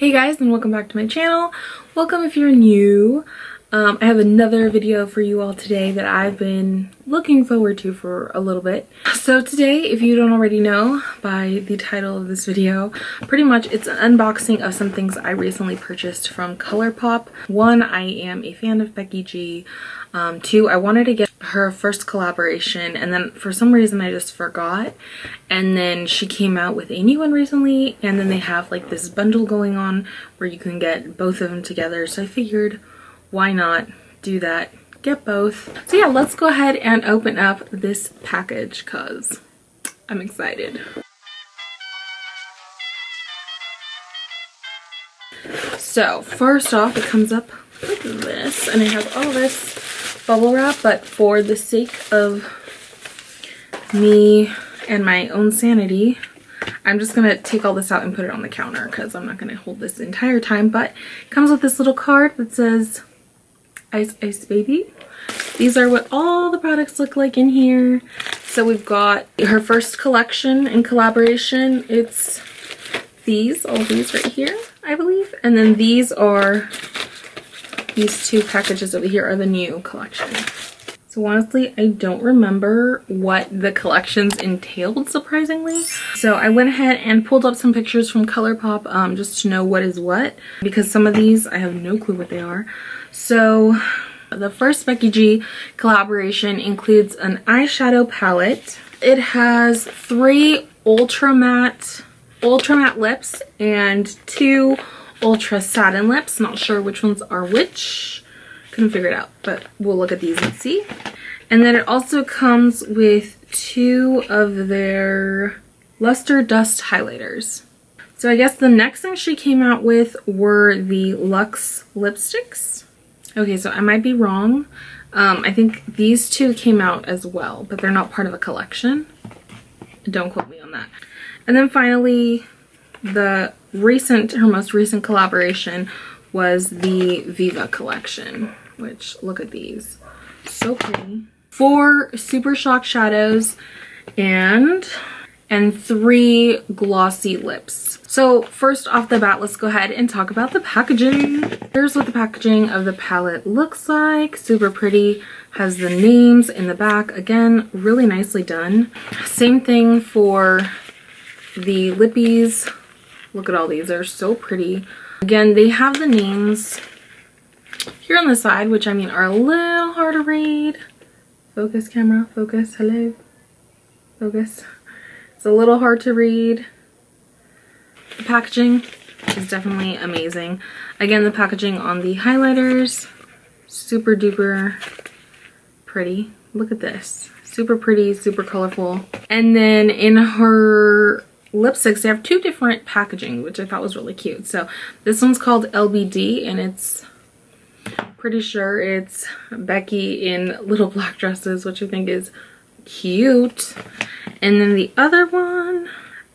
Hey guys, and welcome back to my channel. Welcome if you're new. I have another video for you all today that I've been looking forward to for a little bit. So today, if you don't already know by the title of this video, pretty much it's an unboxing of some things I recently purchased from Colourpop. One, I am a fan of Becky G. Two, I wanted to get her first collaboration, and then for some reason I just forgot, and then she came out with a new one recently, and then they have like this bundle going on where you can get both of them together. So I figured, why not do that, get both. So yeah, let's go ahead and open up this package because I'm excited. So first off, it comes up like this, and I have all this bubble wrap, but for the sake of me and my own sanity, I'm just gonna take all this out and put it on the counter because I'm not gonna hold this the entire time. But it comes with this little card that says Ice Ice Baby. These are what all the products look like in here. So we've got her first collection and collaboration. It's these, all these right here, I believe. And then these two packages over here are the new collection. So honestly, I don't remember what the collections entailed, surprisingly. So I went ahead and pulled up some pictures from Colourpop just to know what is what, because some of these I have no clue what they are. So the first Becky G collaboration includes an eyeshadow palette. It has 3 ultra matte lips and 2 ultra satin lips. Not sure which ones are which. Couldn't figure it out, but we'll look at these and see. And then it also comes with 2 of their luster dust highlighters. So I guess the next thing she came out with were the Luxe lipsticks. Okay, so I might be wrong. I think these 2 came out as well, but they're not part of a collection. Don't quote me on that. And then finally, her most recent collaboration was the Viva collection, which, look at these, so pretty. 4 Super Shock shadows and 3 glossy lips. So first off the bat, let's go ahead and talk about the packaging. Here's what the packaging of the palette looks like. Super pretty, has the names in the back. Again, really nicely done. Same thing for the lippies. Look at all these, they're so pretty. Again, they have the names here on the side, which I mean are a little hard to read. Focus, camera, focus, hello, focus. It's a little hard to read. The packaging is definitely amazing. Again, the packaging on the highlighters, super duper pretty. Look at this, super pretty, super colorful. And then in her lipsticks, they have 2 different packaging, which I thought was really cute. So this one's called LBD, and it's pretty sure it's Becky in little black dresses, which I think is cute. And then the other one,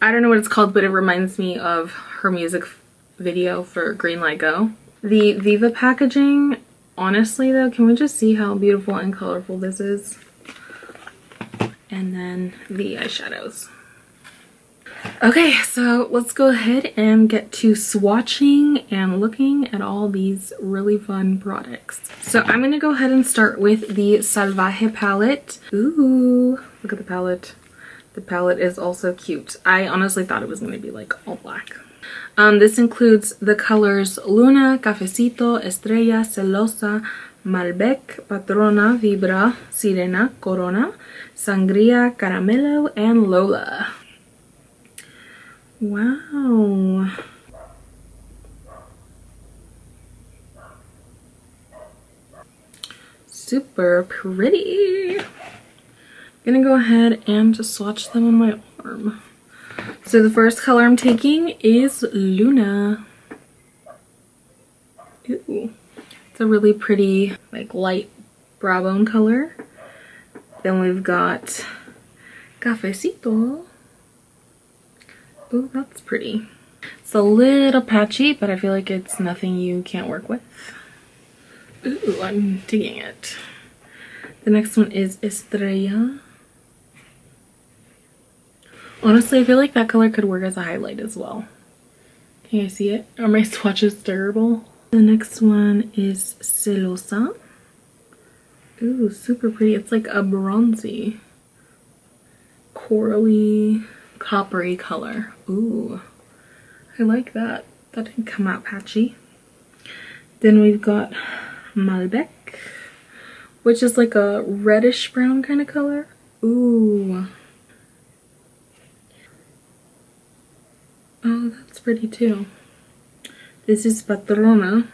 I don't know what it's called, but it reminds me of her music video for Green Light Go. The Viva packaging, honestly though, can we just see how beautiful and colorful this is? And then the eyeshadows. Okay, so let's go ahead and get to swatching and looking at all these really fun products. So I'm going to go ahead and start with the Salvaje palette. Ooh, look at the palette. The palette is also cute. I honestly thought it was going to be like all black. This includes the colors Luna, Cafecito, Estrella, Celosa, Malbec, Patrona, Vibra, Sirena, Corona, Sangria, Caramelo, and Lola. Wow. Super pretty. I'm gonna go ahead and just swatch them on my arm. So the first color I'm taking is Luna. Ooh. It's a really pretty, like, light brow bone color. Then we've got Cafecito. Ooh, that's pretty. It's a little patchy, but I feel like it's nothing you can't work with. Ooh, I'm digging it. The next one is Estrella. Honestly, I feel like that color could work as a highlight as well. Can you see it? Are my swatches terrible? The next one is Celosa. Ooh, super pretty. It's like a bronzy, corally, coppery color. Ooh, I like that. That didn't come out patchy. Then we've got Malbec, which is like a reddish brown kind of color. Ooh. Oh, that's pretty too. This is Patrona.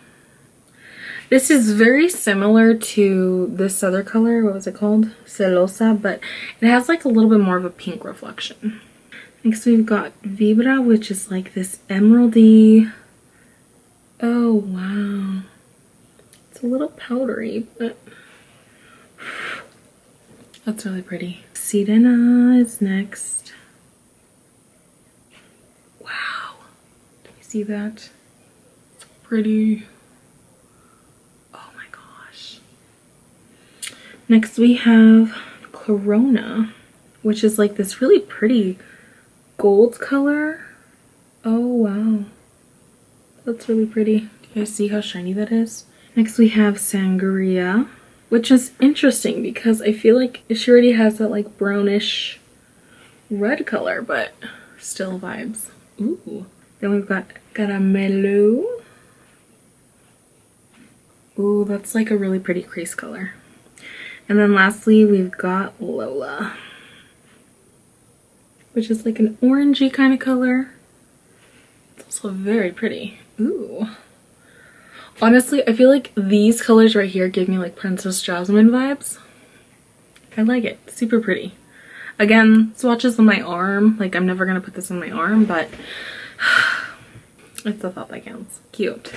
This is very similar to this other color. What was it called? Celosa, but it has like a little bit more of a pink reflection. Next we've got Vibra, which is like this emeraldy. Oh, wow. It's a little powdery, but that's really pretty. Sirena is next. Wow. Do you see that? It's pretty. Oh my gosh. Next we have Corona, which is like this really pretty gold color. Oh wow. That's really pretty. Do you guys see how shiny that is? Next we have Sangria, which is interesting because I feel like she already has that like brownish red color, but still vibes. Ooh. Then we've got Caramelo. Ooh, that's like a really pretty crease color. And then lastly, we've got Lola, which is like an orangey kind of color. It's also very pretty. Ooh. Honestly, I feel like these colors right here give me like Princess Jasmine vibes. I like it. Super pretty. Again, swatches on my arm. Like, I'm never gonna put this on my arm, but it's a thought that counts. Cute.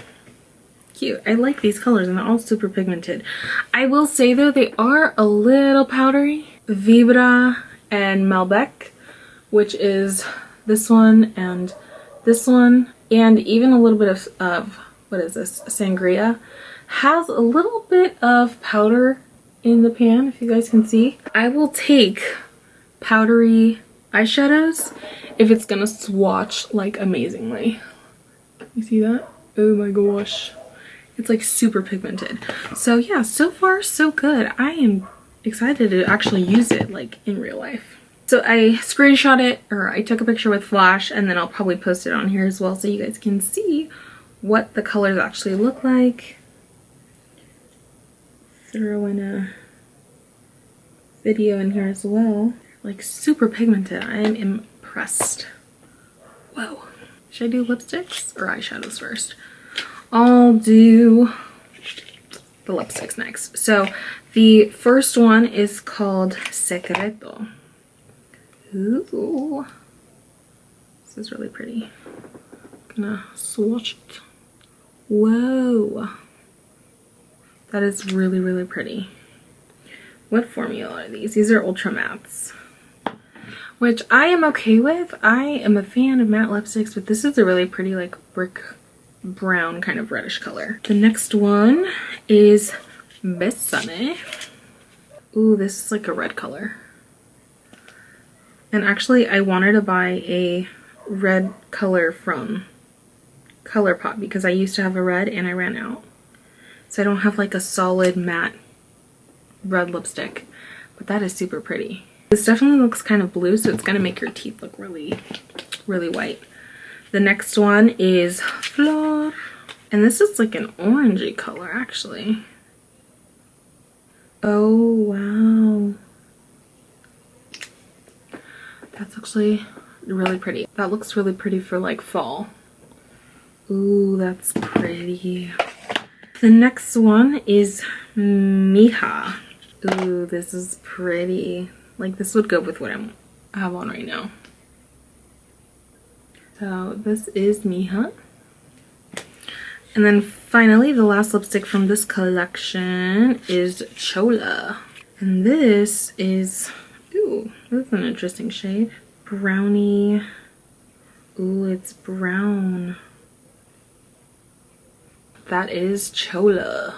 Cute. I like these colors and they're all super pigmented. I will say though, they are a little powdery. Vibra and Malbec, which is this one and this one, and even a little bit of what is this, Sangria, has a little bit of powder in the pan, if you guys can see. I will take powdery eyeshadows if it's gonna swatch like amazingly. You see that? Oh my gosh. It's like super pigmented. So yeah, so far so good. I am excited to actually use it like in real life. So I screenshot it, or I took a picture with flash, and then I'll probably post it on here as well so you guys can see what the colors actually look like. Throw in a video in here as well. Like super pigmented. I am impressed. Whoa. Should I do lipsticks or eyeshadows first? I'll do the lipsticks next. So the first one is called Secreto. Ooh. This is really pretty. Gonna swatch it. Whoa. That is really, really pretty. What formula are these? These are Ultra Mattes, which I am okay with. I am a fan of matte lipsticks, but this is a really pretty like brick brown kind of reddish color. The next one is Besame. Ooh, this is like a red color. And actually I wanted to buy a red color from Colourpop because I used to have a red and I ran out. So I don't have like a solid matte red lipstick, but that is super pretty. This definitely looks kind of blue, so it's gonna make your teeth look really, really white. The next one is Flor, and this is like an orangey color actually. Oh wow. That's actually really pretty. That looks really pretty for like fall. Ooh, that's pretty. The next one is Mija. Ooh, this is pretty. Like this would go with what I have on right now. So this is Mija. And then finally, the last lipstick from this collection is Chola. And this is, ooh, this is an interesting shade. Brownie. Ooh, it's brown. That is Chola.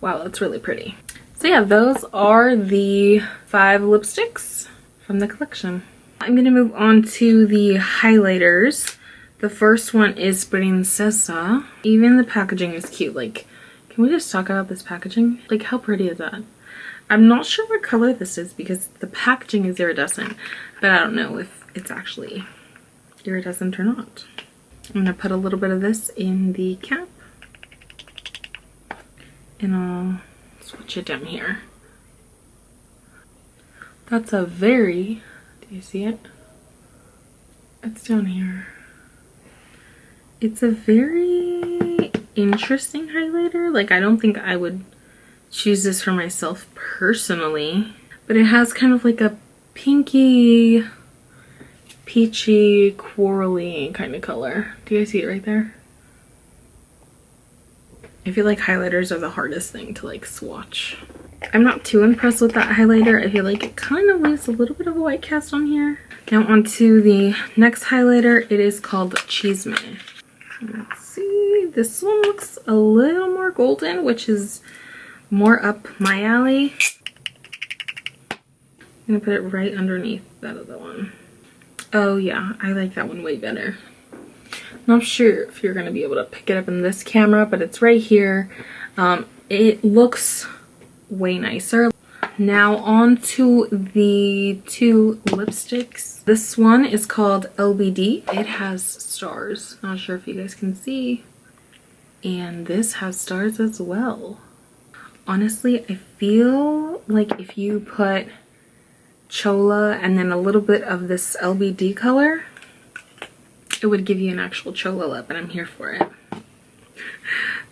Wow, that's really pretty. So yeah, those are the 5 lipsticks from the collection. I'm gonna move on to the highlighters. The first one is Princesa. Even the packaging is cute. Like, can we just talk about this packaging? Like, how pretty is that? I'm not sure what color this is because the packaging is iridescent, but I don't know if it's actually iridescent or not. I'm gonna put a little bit of this in the cap and I'll switch it down here. That's a very, do you see it? It's down here. It's a very interesting highlighter. Like, I don't think I would choose this for myself personally, but it has kind of like a pinky, peachy, corally kind of color. Do you see it right there? I feel like highlighters are the hardest thing to like swatch. I'm not too impressed with that highlighter. I feel like it kind of leaves a little bit of a white cast on here. Now on to the next highlighter. It is called Chisme. Let's see. This one looks a little more golden, which is more up my alley. I'm gonna put it right underneath that other one. Oh yeah, I like that one way better. Not sure if you're gonna be able to pick it up in this camera, but it's right here. It looks way nicer. Now on to the two lipsticks. This one is called LBD. It has stars. Not sure if you guys can see. And this has stars as well. Honestly, I feel like if you put chola and then a little bit of this LBD color, it would give you an actual chola lip, and I'm here for it.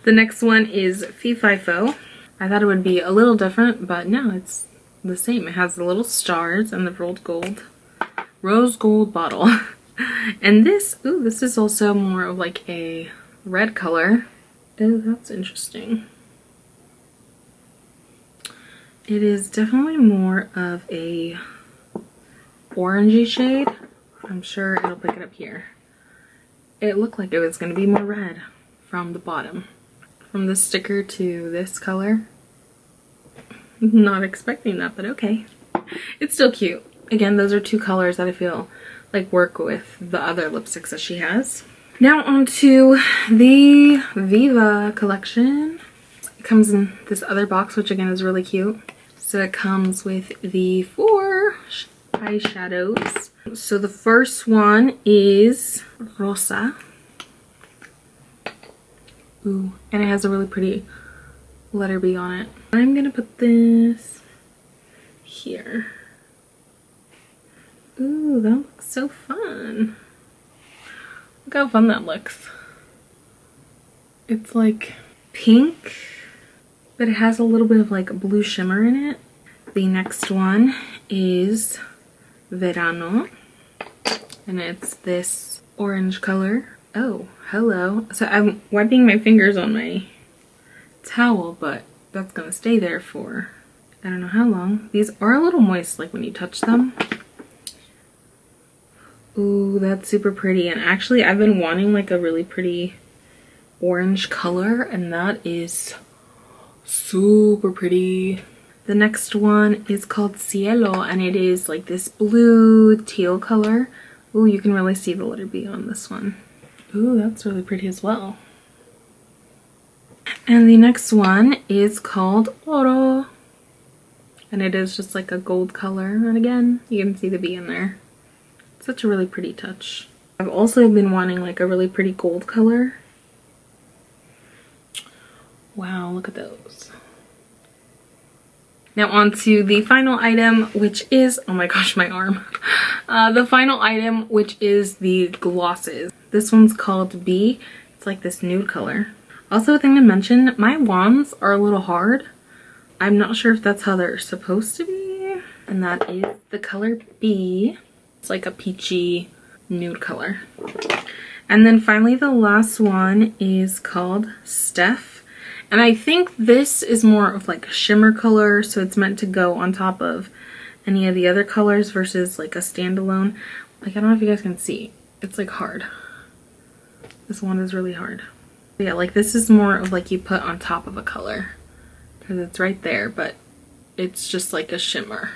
The next one is Fee Fi Fo. I thought it would be a little different, but no, it's the same. It has the little stars and the rose gold bottle. And this, ooh, this is also more of like a red color. Oh, that's interesting. It is definitely more of a orangey shade. I'm sure it'll pick it up here. It looked like it was going to be more red from the bottom. From the sticker to this color. Not expecting that, but okay. It's still cute. Again, those are two colors that I feel like work with the other lipsticks that she has. Now on to the Viva collection. It comes in this other box, which again is really cute. So it comes with the 4 eyeshadows. So the first one is Rosa. Ooh, and it has a really pretty letter B on it. I'm gonna put this here. Ooh, that looks so fun. Look how fun that looks. It's like pink, but it has a little bit of like blue shimmer in it. The next one is Verano, and it's this orange color. Oh, hello. So I'm wiping my fingers on my towel, but that's gonna stay there for I don't know how long. These are a little moist like when you touch them. Ooh, that's super pretty. And actually I've been wanting like a really pretty orange color, and that is super pretty. The next one is called Cielo, and it is like this blue teal color. Ooh, you can really see the letter B on this one. Ooh, that's really pretty as well. And the next one is called Oro, and it is just like a gold color, and again you can see the B in there. Such a really pretty touch. I've also been wanting like a really pretty gold color. Wow, look at those. Now on to the final item, which is, oh my gosh, my arm. The final item, which is the glosses. This one's called B. It's like this nude color. Also, a thing to mention, my wands are a little hard. I'm not sure if that's how they're supposed to be. And that is the color B. It's like a peachy nude color. And then finally the last one is called Steph. And I think this is more of like a shimmer color, so it's meant to go on top of any of the other colors versus like a standalone. Like, I don't know if you guys can see. It's like hard. This one is really hard. But yeah, like this is more of like you put on top of a color, because it's right there, but it's just like a shimmer.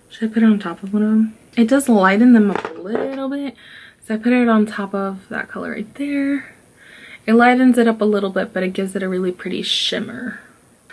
Should I put it on top of one of them? It does lighten them up a little bit, So I put it on top of that color right there. It lightens it up a little bit, but it gives it a really pretty shimmer.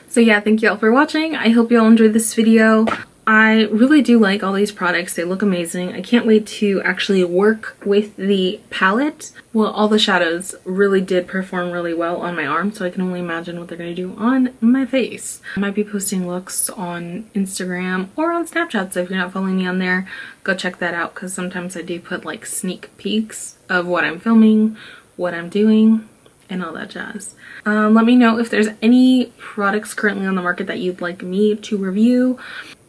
So yeah, thank you all for watching. I hope you all enjoyed this video. I really do like all these products. They look amazing. I can't wait to actually work with the palette. Well, all the shadows really did perform really well on my arm, so I can only imagine what they're going to do on my face. I might be posting looks on Instagram or on Snapchat, so if you're not following me on there, go check that out, because sometimes I do put like sneak peeks of what I'm filming, what I'm doing, and all that jazz. Let me know if there's any products currently on the market that you'd like me to review.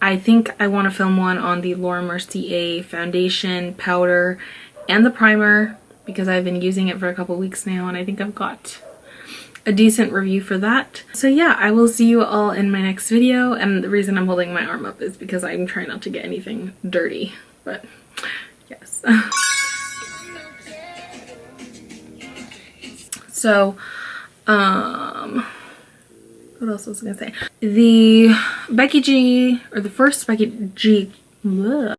I think I want to film one on the Laura Mercier foundation, powder, and the primer, because I've been using it for a couple weeks now, and I think I've got a decent review for that. So yeah, I will see you all in my next video, and the reason I'm holding my arm up is because I'm trying not to get anything dirty, but yes. So, what else was I gonna say? The Becky G, or the first Becky G, bleh.